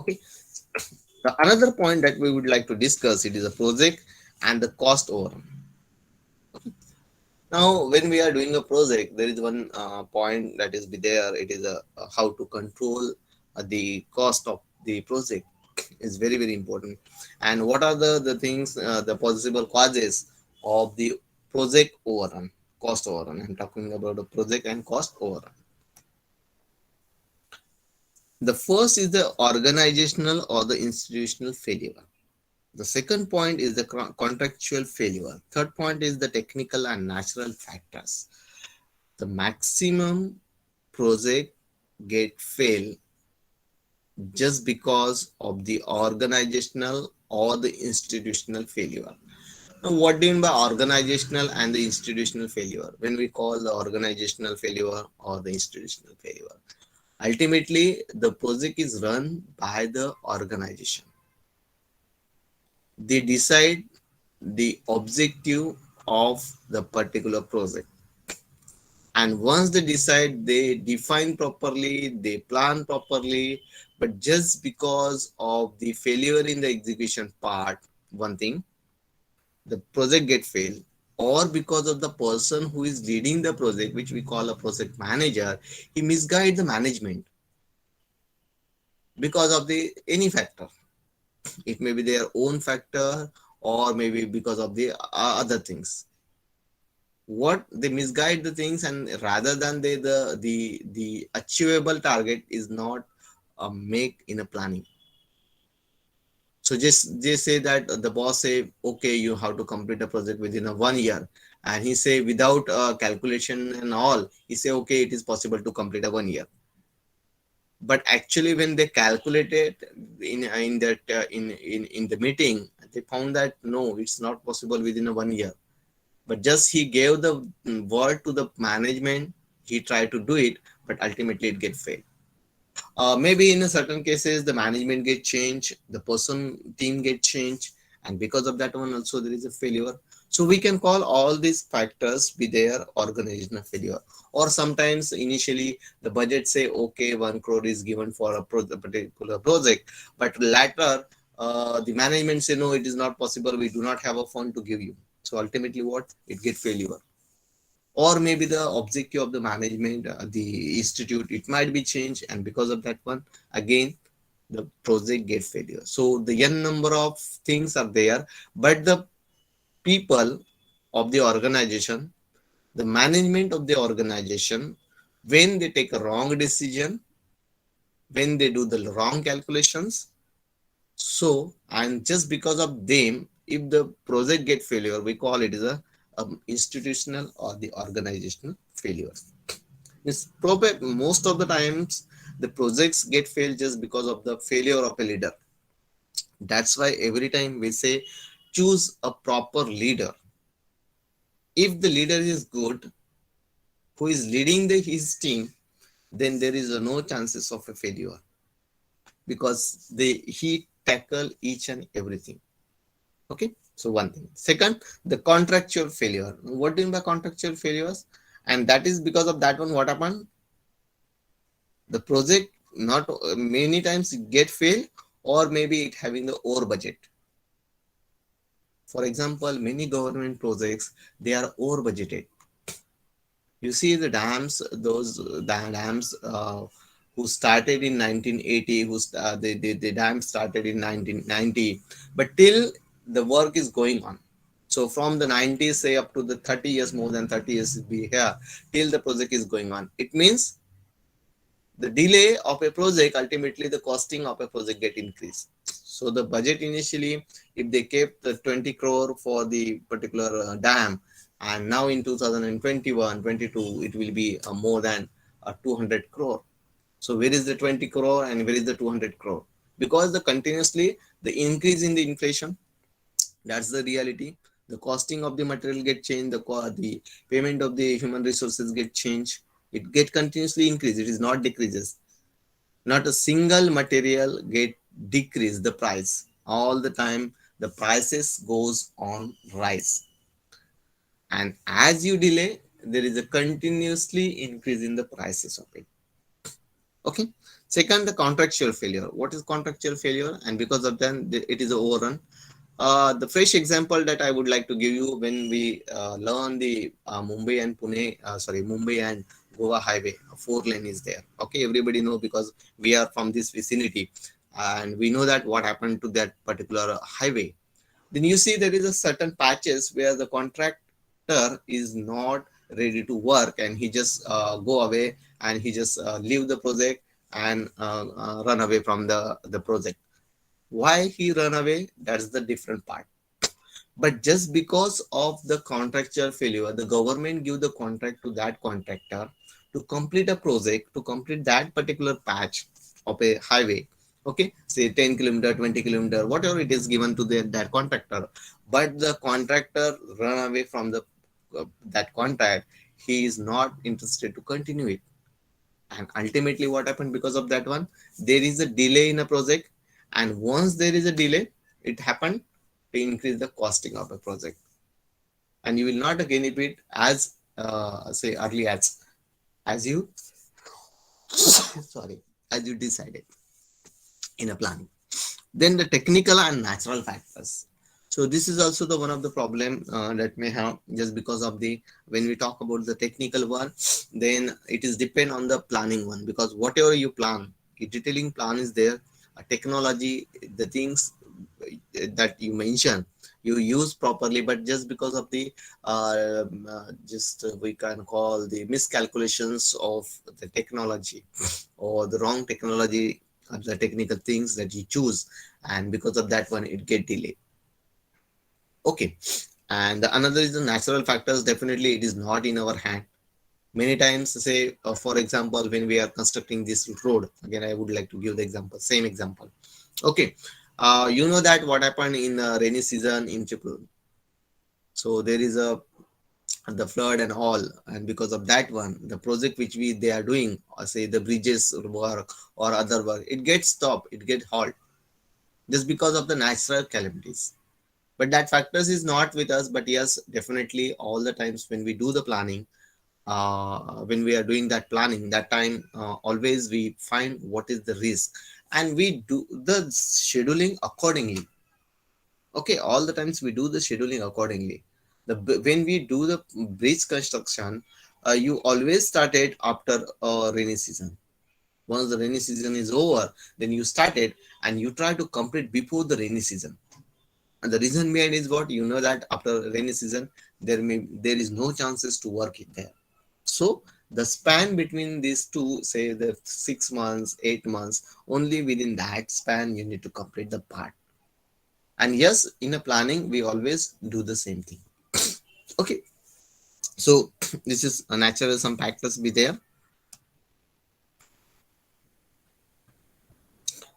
Okay. The another point that we would like to discuss, it is a project and the cost overrun. Now, when we are doing a project, there is one point that is be there. It is how to control the cost of the project is very very important. And what are the things, the possible causes of the project overrun, cost overrun? I'm talking about the project and cost overrun. The first is the organizational or the institutional failure. The second point is the contractual failure. Third point is the technical and natural factors. The maximum project get fail just because of the organizational or the institutional failure. Now, what do you mean by organizational and the institutional failure? When we call the organizational failure or the institutional failure, ultimately the project is run by the organization. They decide the objective of the particular project, and once they decide, they define properly, they plan properly. But just because of the failure in the execution part, one thing, the project get failed, or because of the person who is leading the project, which we call a project manager, he misguide the management because of the any factor. It may be their own factor, or maybe because of the other things. What they misguide the things, and rather than the achievable target is not make in a planning. So just say that the boss say, okay, you have to complete a project within a 1 year, and he say without calculation and all, he say okay, it is possible to complete a 1 year. But actually when they calculated in that in the meeting, they found that no, it's not possible within a 1 year. But just he gave the word to the management, he tried to do it, but ultimately it get failed. Maybe in a certain cases the management get changed, the person team get changed, and because of that one also there is a failure. So we can call all these factors be their organizational failure. Or sometimes initially the budget say okay, 1 crore is given for a particular project, but later the management say no, it is not possible, we do not have a fund to give you. So ultimately what, it get failure. Or maybe the objective of the management, the institute, it might be changed, and because of that one, again the project get failure. So the n number of things are there, but the people of the organization, the management of the organization, when they take a wrong decision, when they do the wrong calculations, so and just because of them, if the project get failure, we call it as a institutional or the organizational failure. It's probably most of the times the projects get failed just because of the failure of a leader. That's why every time we say choose a proper leader. If the leader is good, who is leading his team, then there is no chances of a failure, because he tackle each and everything. Okay, so one thing. Second, the contractual failure. What do you mean by contractual failures? And that is because of that one. What happened? The project not many times get failed, or maybe it having the over budget. For example, many government projects, they are over budgeted. You see the dams, those dams who started in 1980, the dam started in 1990, but till the work is going on. So from the 90s, say up to the 30 years, more than 30 years be here, till the project is going on. It means the delay of a project, ultimately the costing of a project get increased. So the budget initially, if they kept the 20 crore for the particular dam, and now in 2021 22 it will be more than 200 crore. So where is the 20 crore and where is the 200 crore? Because the continuously the increase in the inflation, that's the reality. The costing of the material get changed, the payment of the human resources get changed. It get continuously increased, it is not decreases. Not a single material get decrease the price. All the time the prices goes on rise. And as you delay, there is a continuously increase in the prices of it. Okay. Second, the contractual failure. What is contractual failure? And because of that, it is a overrun. The fresh example that I would like to give you, when we learn the Mumbai and Goa highway, a four lane is there. Okay, everybody know because we are from this vicinity, and we know that what happened to that particular highway. Then you see there is a certain patches where the contractor is not ready to work, and he just go away, and he just leave the project and run away from the project. Why he run away, that's the different part. But just because of the contractual failure, the government give the contract to that contractor to complete a project, to complete that particular patch of a highway. Okay, say 10 kilometer, 20 kilometer, whatever it is given to that contractor. But the contractor run away from the that contract. He is not interested to continue it. And ultimately what happened because of that one, there is a delay in a project. And once there is a delay, it happened to increase the costing of a project, and you will not gain it as say early as you sorry, as you decided in a planning. Then the technical and natural factors. So this is also the one of the problem that may have, just because of the, when we talk about the technical one, then it is depend on the planning one, because whatever you plan, the detailing plan is there, technology, the things that you mention, you use properly, but just because of the just we can call the miscalculations of the technology, or the wrong technology, the technical things that you choose, and because of that one it get delayed. Okay, and another is the natural factors. Definitely it is not in our hand. Many times, say for example, when we are constructing this road, again I would like to give the example, same example. Okay, you know that what happened in rainy season in Chipur. So there is a the flood and all, and because of that one, the project which we they are doing, or say the bridges work or other work, it gets stopped, it gets halt, just because of the natural calamities. But that factors is not with us. But yes, definitely all the times when we do the planning, when we are doing that planning, that time always we find what is the risk, and we do the scheduling accordingly. Okay, all the times we do the scheduling accordingly. When we do the bridge construction, you always start it after rainy season. Once the rainy season is over, then you start it, and you try to complete before the rainy season. And the reason behind is what, you know that after rainy season, there is no chances to work in there. So the span between these two, say the 6 months, 8 months, only within that span you need to complete the part. And yes, in a planning we always do the same thing. Okay, so this is a natural, some factors be there.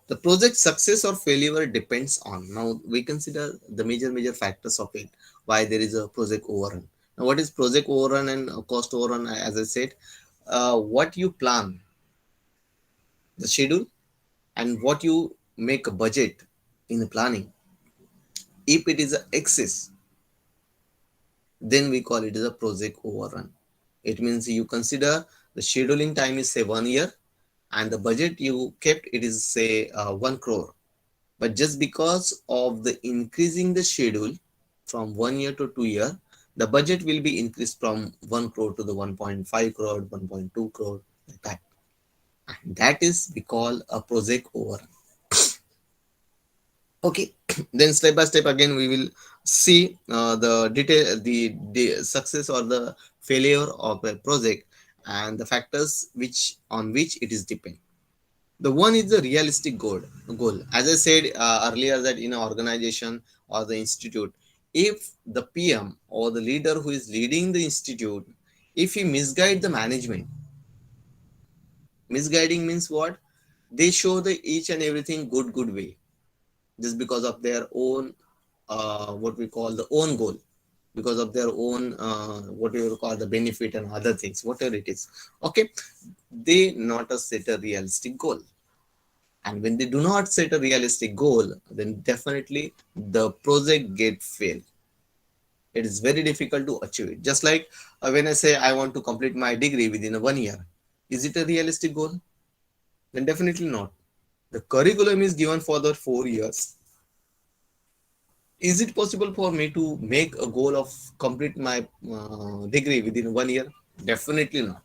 The project success or failure depends on, now we consider the major factors of it, why there is a project overrun. Now what is project overrun and cost overrun? As I said, what you plan, the schedule, and what you make a budget in the planning. If it is a excess, then we call it as a project overrun. It means you consider the scheduling time is say 1 year, and the budget you kept it is say 1 crore. But just because of the increasing the schedule from 1 year to 2 year, the budget will be increased from 1 crore to the 1.5 crore, 1.2 crore, like that. And that is we call a project overrun. Okay, then step by step again we will see the detail, the success or the failure of a project, and the factors which on which it is depend. The one is the realistic goal. As I said earlier, that in an organization or the institute, if the PM or the leader who is leading the institute, if he misguide the management, misguiding means what, they show the each and everything good way, just because of their own what we call the own goal, because of their own what you call the benefit and other things, whatever it is. Okay, they not a set a realistic goal. And when they do not set a realistic goal, then definitely the project get failed. It is very difficult to achieve it. Just like when I say I want to complete my degree within 1 year, is it a realistic goal? Then definitely not. The curriculum is given for the 4 years. Is it possible for me to make a goal of complete my degree within 1 year? Definitely not.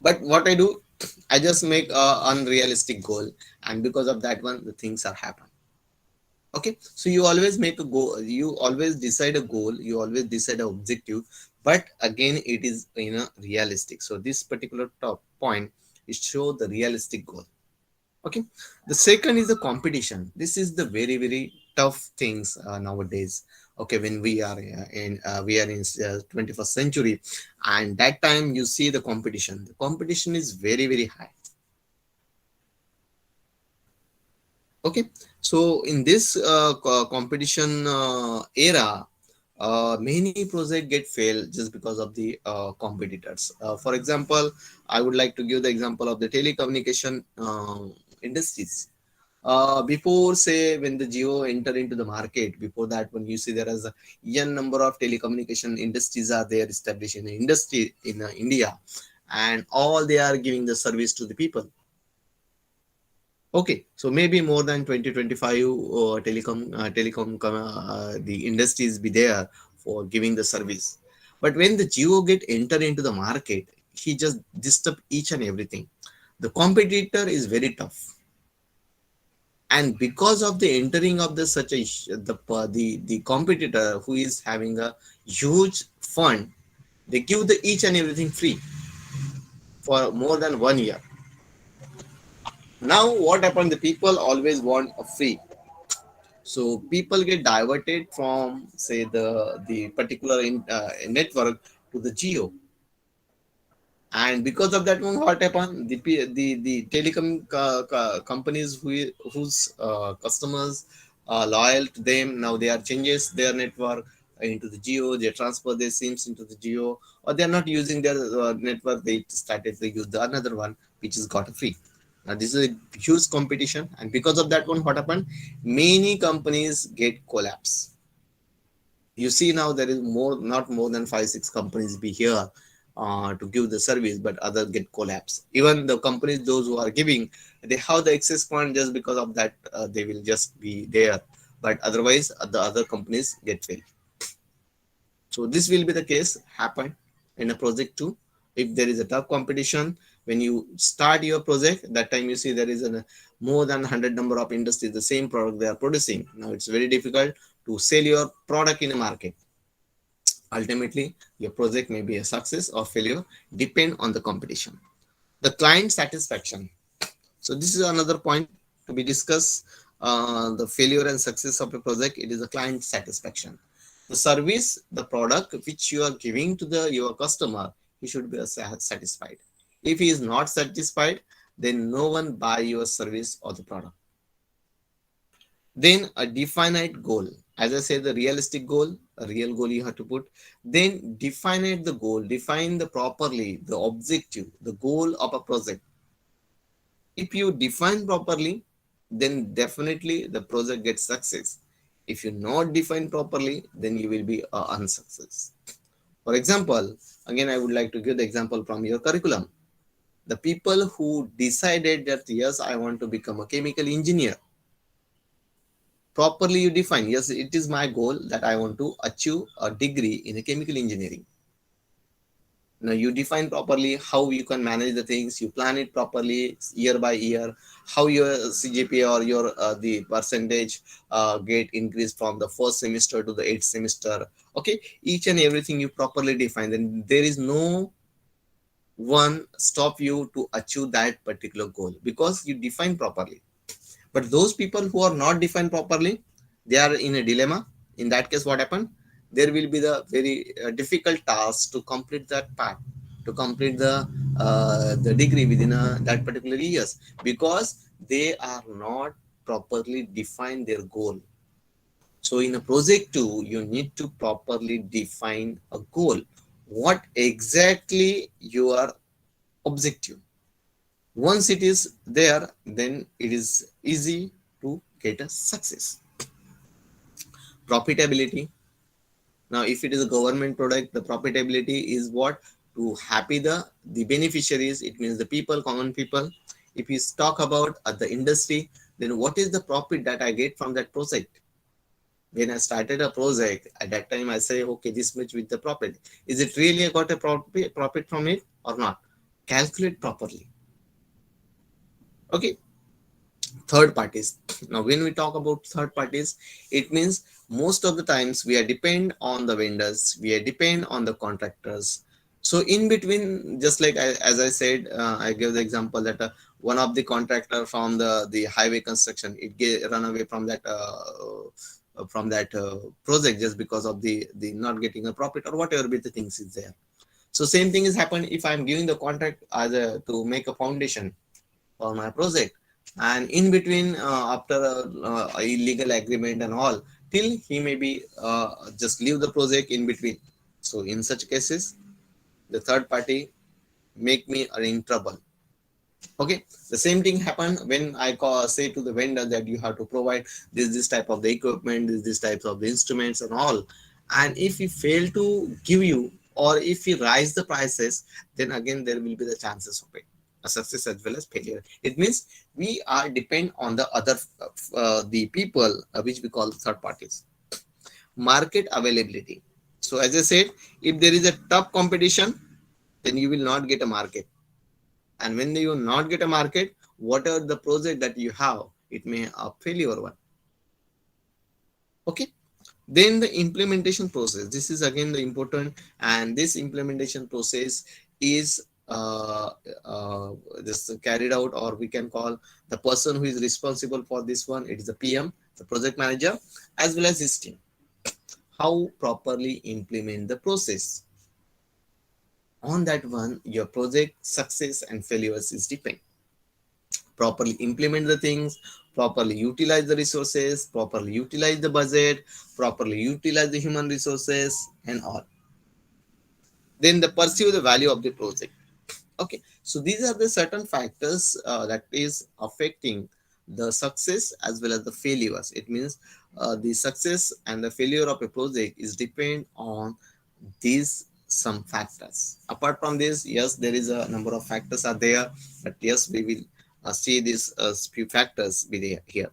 But what I do, I just make a unrealistic goal, and because of that one, the things are happen. Okay, so you always make a goal, you always decide a goal, you always decide an objective, but again, it is realistic. So this particular top point is show the realistic goal. Okay, the second is the competition. This is the very very tough things nowadays. Okay, when we are in 21st century, and that time you see the competition is very very high. Okay, so in this competition era, many projects get failed just because of the competitors. For example, I would like to give the example of the telecommunication industries. Before, say, when the Geo enter into the market, before that, when you see there is a n number of telecommunication industries are there established in the industry in India, and all they are giving the service to the people. Okay, so maybe more than 2025 the industries be there for giving the service. But when the Geo get enter into the market, he just disturb each and everything. The competitor is very tough, and because of the entering of the such a the competitor who is having a huge fund, they give the each and everything free for more than 1 year. Now what happened? The people always want a free. So people get diverted from say the particular network to the Geo, and because of that one, what happened? The telecom companies whose customers are loyal to them, now they are changes their network into the Geo. They transfer their sims into the Geo, or they are not using their network. They started to use the another one which is got free. Now this is a huge competition, and because of that one, what happened? Many companies get collapse. You see now there is more, not more than 5 6 companies be here to give the service, but others get collapse. Even the companies those who are giving, they have the access point, just because of that they will just be there, but otherwise the other companies get failed. So this will be the case happen in a project too. If there is a tough competition, when you start your project, that time you see there is a more than 100 number of industries, the same product they are producing. Now it's very difficult to sell your product in a market. Ultimately, your project may be a success or failure, depend on the competition. The client satisfaction. So this is another point to be discussed. The failure and success of a project, it is a client satisfaction. The service, the product which you are giving to the your customer, he should be satisfied. If he is not satisfied, then no one buy your service or the product. Then a definite goal. As I said, the realistic goal, a real goal you have to put. Then define the goal, define the properly the objective, the goal of a project. If you define properly, then definitely the project gets success. If you not define properly, then you will be a unsuccess. For example, again I would like to give the example from your curriculum. The people who decided that yes, I want to become a chemical engineer, properly you define, yes, it is my goal that I want to achieve a degree in a chemical engineering. Now you define properly how you can manage the things, you plan it properly year by year, how your CGPA or your the percentage get increased from the first semester to the eighth semester. Okay, each and everything you properly define, then there is no one stop you to achieve that particular goal because you define properly. But those people who are not defined properly, they are in a dilemma. In that case, what happened? There will be the very difficult task to complete that part, to complete the degree within that particular years, because they are not properly defined their goal. So in a project too, you need to properly define a goal. What exactly your objective? Once it is there, then it is easy to get a success. Profitability. Now if it is a government product, the profitability is what? to happy the beneficiaries, it means the people, common people. If we talk about the industry, then what is the profit that I get from that project? When I started a project, at that time I say, okay, this much with the profit. Is it really I got a profit from it or not? Calculate properly. Okay. Third parties. Now, when we talk about third parties, it means most of the times we are depend on the vendors, we are depend on the contractors. So in between, just like as I said, I gave the example that one of the contractor from the highway construction, run away from that project just because of the not getting a profit or whatever be the things is there. So same thing is happened if I'm giving the contract as a to make a foundation for my project, and in between after a illegal agreement and all, till he may be just leave the project in between. So in such cases, the third party make me in trouble. Okay, the same thing happen when say to the vendor that you have to provide this type of the equipment, this types of the instruments and all, and if he fail to give you, or if he rise the prices, then again there will be the chances of it a success as well as failure. It means we are depend on the other the people which we call third parties. Market availability. So as I said, if there is a tough competition, then you will not get a market, and when you not get a market, whatever the project that you have, it may a failure one. Okay, then the implementation process, this is again the important, and this implementation process is just carried out, or we can call the person who is responsible for this one, it is the PM, the project manager, as well as his team. How properly implement the process, on that one your project success and failures is depend. Properly implement the things, properly utilize the resources, properly utilize the budget, properly utilize the human resources and all. Then the pursue the value of the project. Okay, so these are the certain factors that is affecting the success as well as the failures. It means the success and the failure of a project is depend on these some factors. Apart from this, yes, there is a number of factors are there, but yes, we will see these few factors be there here.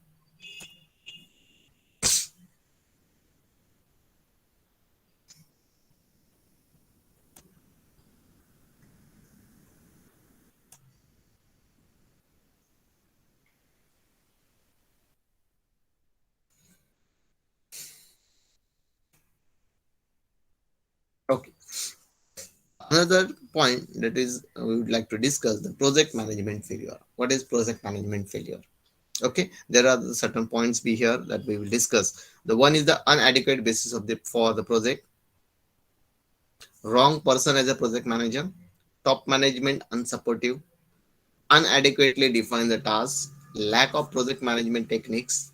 Okay, another point that is we would like to discuss the project management failure. What is project management failure? Okay, there are certain points be here that we will discuss. The one is the inadequate basis of the for the project, wrong person as a project manager, top management unsupportive, inadequately define the task, lack of project management techniques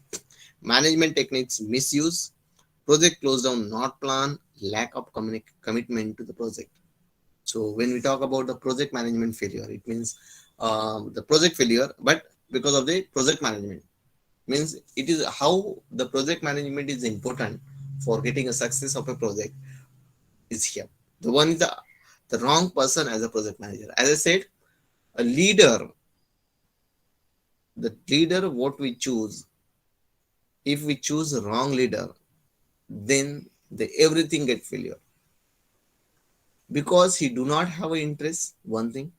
misuse, project close down not plan, lack of commitment to the project. So when we talk about the project management failure, it means the project failure, but because of the project management, means it is how the project management is important for getting a success of a project is here. The one is the wrong person as a project manager. As I said, a leader, the leader what we choose, if we choose a wrong leader, then everything get failure, because he do not have an interest, one thing.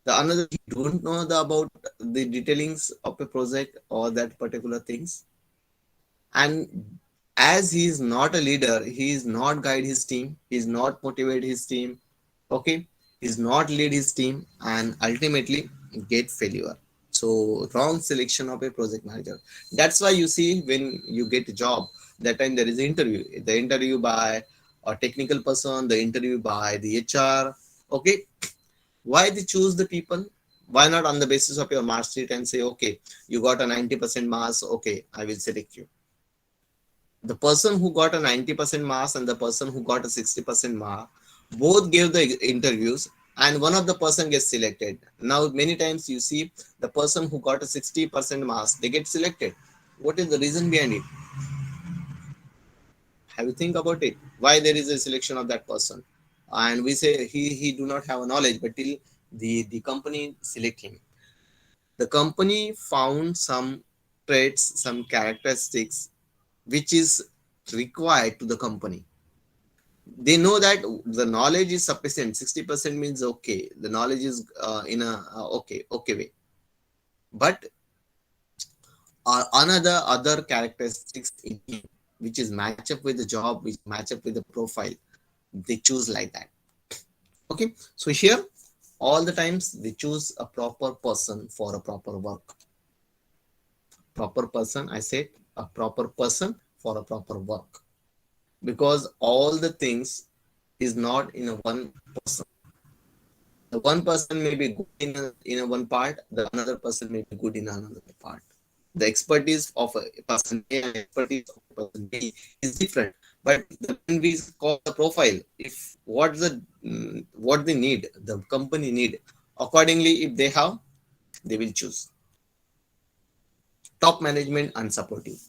The another, he don't know about the detailings of a project or that particular things. And as he is not a leader, he is not guide his team, he is not motivate his team. Okay, he is not lead his team, and ultimately get failure. So wrong selection of a project manager. That's why you see when you get a job, that time there is an interview, the interview by a technical person, the interview by the HR. Okay, why they choose the people? Why not on the basis of your mark sheet and say, okay, you got a 90% marks, okay, I will select you. The person who got a 90% marks and the person who got a 60% mark both gave the interviews, and one of the person gets selected. Now many times you see the person who got a 60% marks, they get selected. What is the reason behind it? Have you think about it? Why there is a selection of that person? and we say he do not have a knowledge, but till the company select him, the company found some traits, some characteristics which is required to the company. They know that the knowledge is sufficient. 60% means okay. The knowledge is in a okay way. But another other characteristics in him, which is match up with the job, which match up with the profile, they choose like that. Okay. So here, all the times they choose a proper person for a proper work. Proper person, I said, a proper person for a proper work, because all the things is not in a one person. The one person may be good in a one part, the another person may be good in another part. The expertise of a person A and expertise of a person B is different. But when we call the profile, if what the what they need, the company need, accordingly, if they have, they will choose. Top management unsupportive.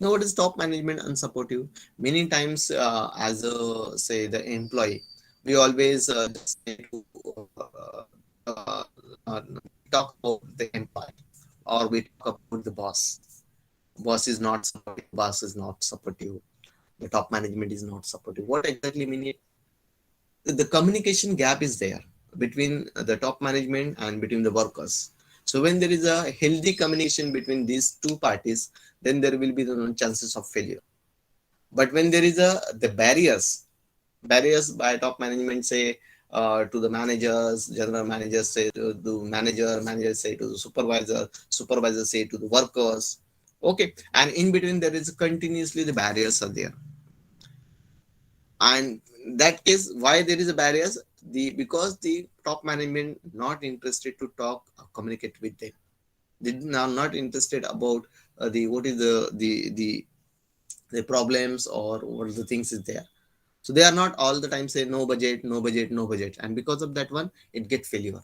Now, what is top management unsupportive? Many times, as a say the employee, we always say to uh, uh, talk about the employee, or we talk about the boss. Boss is not supportive. Boss is not supportive. The top management is not supportive. What exactly mean it? The communication gap is there between the top management and between the workers. So when there is a healthy communication between these two parties, then there will be no chances of failure. But when there is a the barriers by top management say to the managers, general managers say to the manager, managers say to the supervisor, supervisor say to the workers. Okay, and in between there is continuously the barriers are there. And that case, why there is a barriers? The because the top management not interested to talk or communicate with them. They are not interested about the what is the problems or what the things is there. So they are not all the time say no budget, no budget, no budget, and because of that one, it get failure.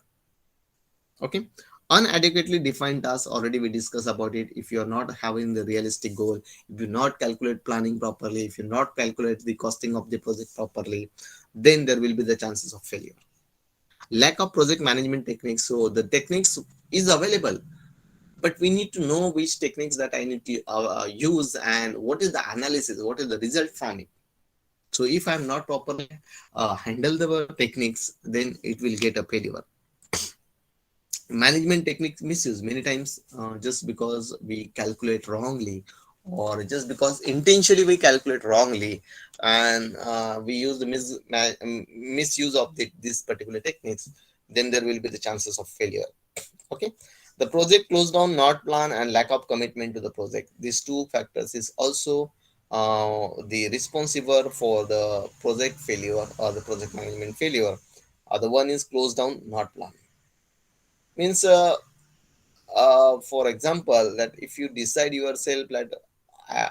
Okay, unadequately defined tasks, already we discussed about it. If you are not having the realistic goal, if you not calculate planning properly, if you not calculate the costing of the project properly, then there will be the chances of failure. Lack of project management techniques. So the techniques is available, but we need to know which techniques that I need to use, and what is the analysis, what is the result from it. So if I'm not properly handle the techniques, then it will get a failure. Management techniques misuse many times, just because we calculate wrongly, or just because intentionally we calculate wrongly, and we use the misuse of this particular techniques, then there will be the chances of failure. Okay, the project closed down, not plan, and lack of commitment to the project, these two factors is also the responsible for the project failure or the project management failure. Other one is closed down, not plan. Means for example, that if you decide yourself that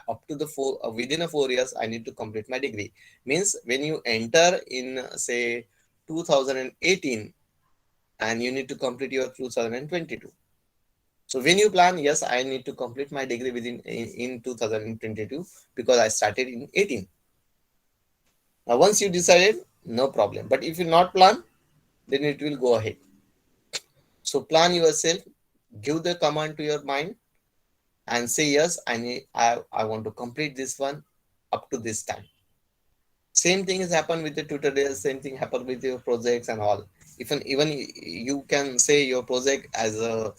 up to the within a 4 years I need to complete my degree, means when you enter in say 2018, and you need to complete your 2022. So when you plan, yes, I need to complete my degree in 2022 because I started in 18. Now once you decided, no problem, but if you not plan, then it will go ahead. So plan yourself, give the command to your mind, and say yes, I want to complete this one up to this time. Same thing has happened with the tutorials, same thing happened with your projects and all. Even you can say your project as a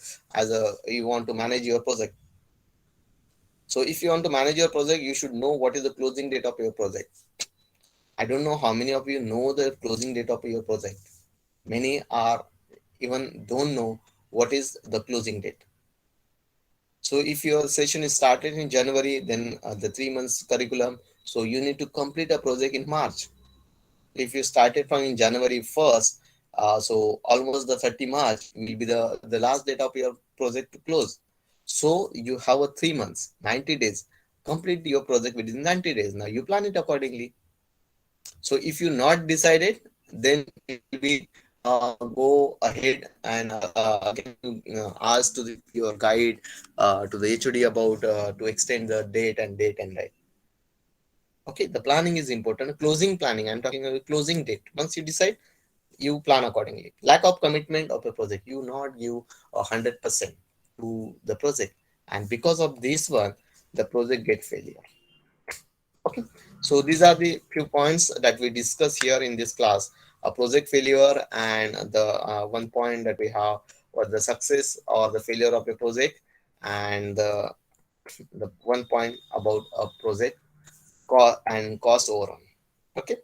you want to manage your project. So if you want to manage your project, you should know what is the closing date of your project. I don't know how many of you know the closing date of your project. Many are even don't know what is the closing date. So if your session is started in January, then the 3 months curriculum, so you need to complete a project in March. If you started from in January 1st, so almost the 30 March will be the last date of your project to close. So you have a 3 months, 90 days. Complete your project within 90 days. Now you plan it accordingly. So if you not decided, then it will be go ahead and again ask to your guide to the HOD about to extend the date and date and date. Okay, the planning is important. Closing planning, I'm talking about closing date. Once you decide, you plan accordingly. Lack of commitment of a project, you not give 100% to the project, and because of this one, the project get failure. Okay, so these are the few points that we discuss here in this class: a project failure, and the one point that we have was the success or the failure of a project, and the one point about a project and cost overrun. Okay,